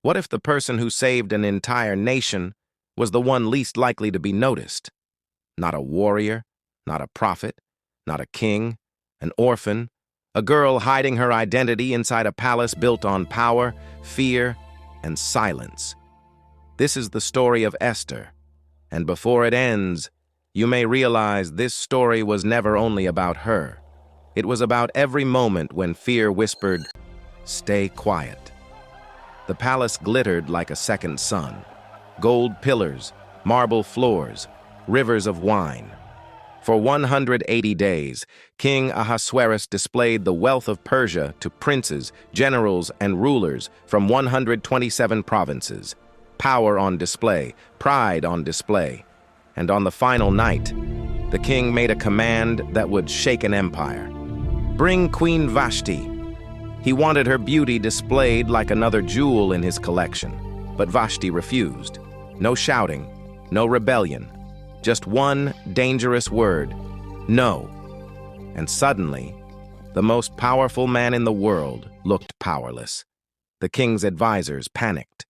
What if the person who saved an entire nation was the one least likely to be noticed? Not a warrior, not a prophet, not a king, an orphan, a girl hiding her identity inside a palace built on power, fear, and silence. This is the story of Esther, and before it ends, you may realize this story was never only about her. It was about every moment when fear whispered, "Stay quiet." The palace glittered like a second sun. Gold pillars, marble floors, rivers of wine. For 180 days, King Ahasuerus displayed the wealth of Persia to princes, generals, and rulers from 127 provinces. Power on display, pride on display. And on the final night, the king made a command that would shake an empire. Bring Queen Vashti. He wanted her beauty displayed like another jewel in his collection, but Vashti refused. No shouting, no rebellion, just one dangerous word, no. And suddenly, the most powerful man in the world looked powerless. The king's advisors panicked.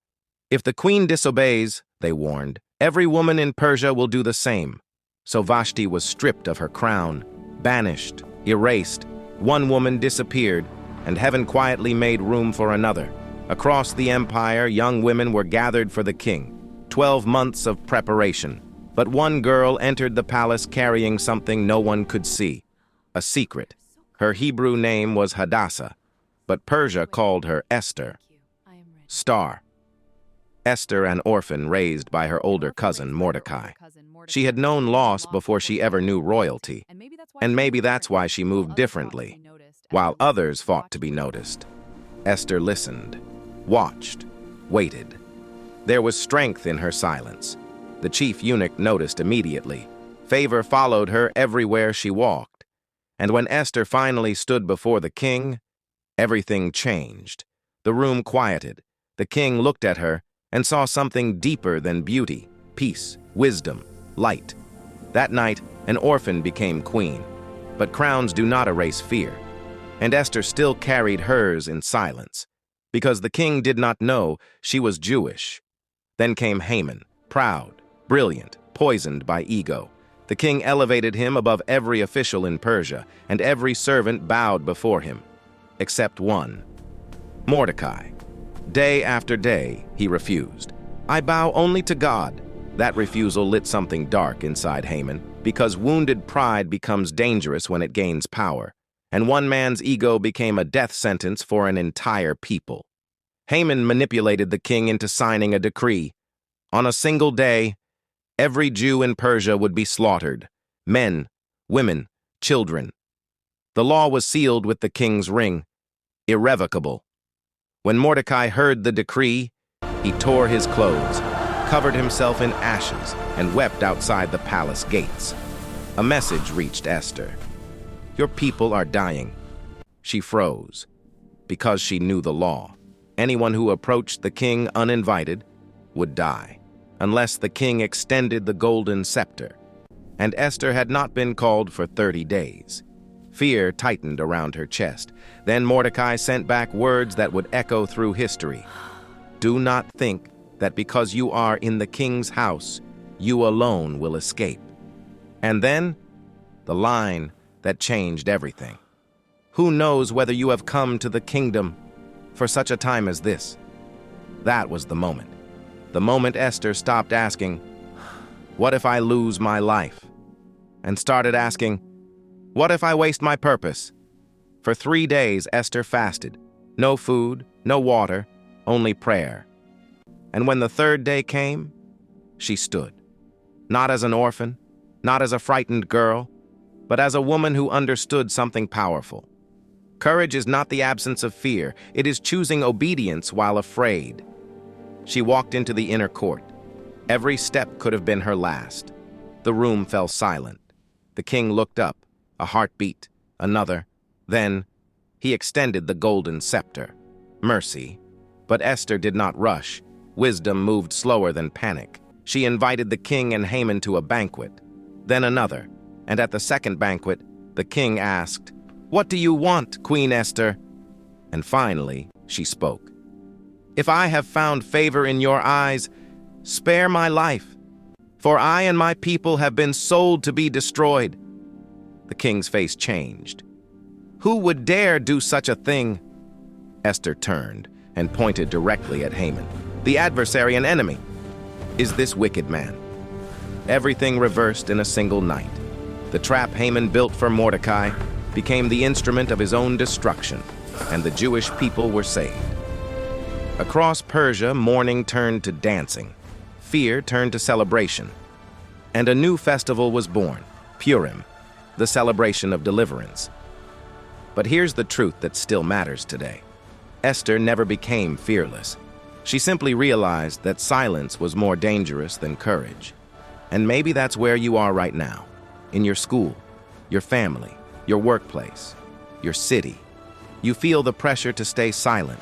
If the queen disobeys, they warned, every woman in Persia will do the same. So Vashti was stripped of her crown, banished, erased. One woman disappeared, and heaven quietly made room for another. Across the empire, young women were gathered for the king. 12 months of preparation. But one girl entered the palace carrying something no one could see. A secret. Her Hebrew name was Hadassah, but Persia called her Esther. Star. Esther, an orphan raised by her older cousin, Mordecai. She had known loss before she ever knew royalty, and maybe that's why she moved differently, while others fought to be noticed. Esther listened, watched, waited. There was strength in her silence. The chief eunuch noticed immediately. Favor followed her everywhere she walked. And when Esther finally stood before the king, everything changed. The room quieted. The king looked at her and saw something deeper than beauty, peace, wisdom, light. That night, an orphan became queen. But crowns do not erase fear. And Esther still carried hers in silence, because the king did not know she was Jewish. Then came Haman, proud, brilliant, poisoned by ego. The king elevated him above every official in Persia, and every servant bowed before him, except one, Mordecai. Day after day, he refused. "I bow only to God." That refusal lit something dark inside Haman, because wounded pride becomes dangerous when it gains power, and one man's ego became a death sentence for an entire people. Haman manipulated the king into signing a decree. On a single day, every Jew in Persia would be slaughtered, men, women, children. The law was sealed with the king's ring, irrevocable. When Mordecai heard the decree, he tore his clothes, covered himself in ashes, and wept outside the palace gates. A message reached Esther. "Your people are dying." She froze, because she knew the law. Anyone who approached the king uninvited would die, unless the king extended the golden scepter. And Esther had not been called for 30 days. Fear tightened around her chest. Then Mordecai sent back words that would echo through history. "Do not think that because you are in the king's house, you alone will escape." And then, the line that changed everything. "Who knows whether you have come to the kingdom for such a time as this?" That was the moment. The moment Esther stopped asking, "What if I lose my life?" and started asking, "What if I waste my purpose?" For 3 days, Esther fasted. No food, no water, only prayer. And when the third day came, she stood. Not as an orphan, not as a frightened girl, but as a woman who understood something powerful. Courage is not the absence of fear. It is choosing obedience while afraid. She walked into the inner court. Every step could have been her last. The room fell silent. The king looked up, a heartbeat, another. Then, he extended the golden scepter. Mercy. But Esther did not rush. Wisdom moved slower than panic. She invited the king and Haman to a banquet. Then another. And at the second banquet, the king asked, "What do you want, Queen Esther?" And finally, she spoke. If I have found favor in your eyes, spare my life, for I and my people have been sold to be destroyed." The king's face changed. "Who would dare do such a thing?" Esther turned and pointed directly at Haman, the adversary and enemy. "Is this wicked man?" Everything reversed in a single night. The trap Haman built for Mordecai became the instrument of his own destruction, and the Jewish people were saved. Across Persia, mourning turned to dancing. Fear turned to celebration. And a new festival was born, Purim, the celebration of deliverance. But here's the truth that still matters today. Esther never became fearless. She simply realized that silence was more dangerous than courage. And maybe that's where you are right now, in your school, your family, your workplace, your city. You feel the pressure to stay silent,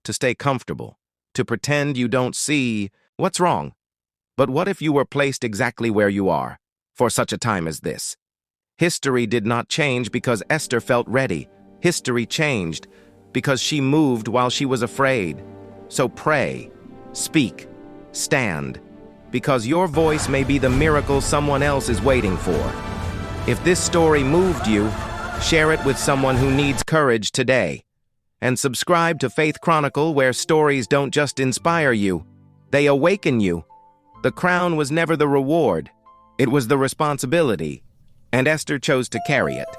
to stay comfortable, to pretend you don't see what's wrong. But what if you were placed exactly where you are, for such a time as this? History did not change because Esther felt ready. History changed because she moved while she was afraid. So pray, speak, stand, because your voice may be the miracle someone else is waiting for. If this story moved you, share it with someone who needs courage today. And subscribe to Faith Chronicle, where stories don't just inspire you, they awaken you. The crown was never the reward, it was the responsibility, and Esther chose to carry it.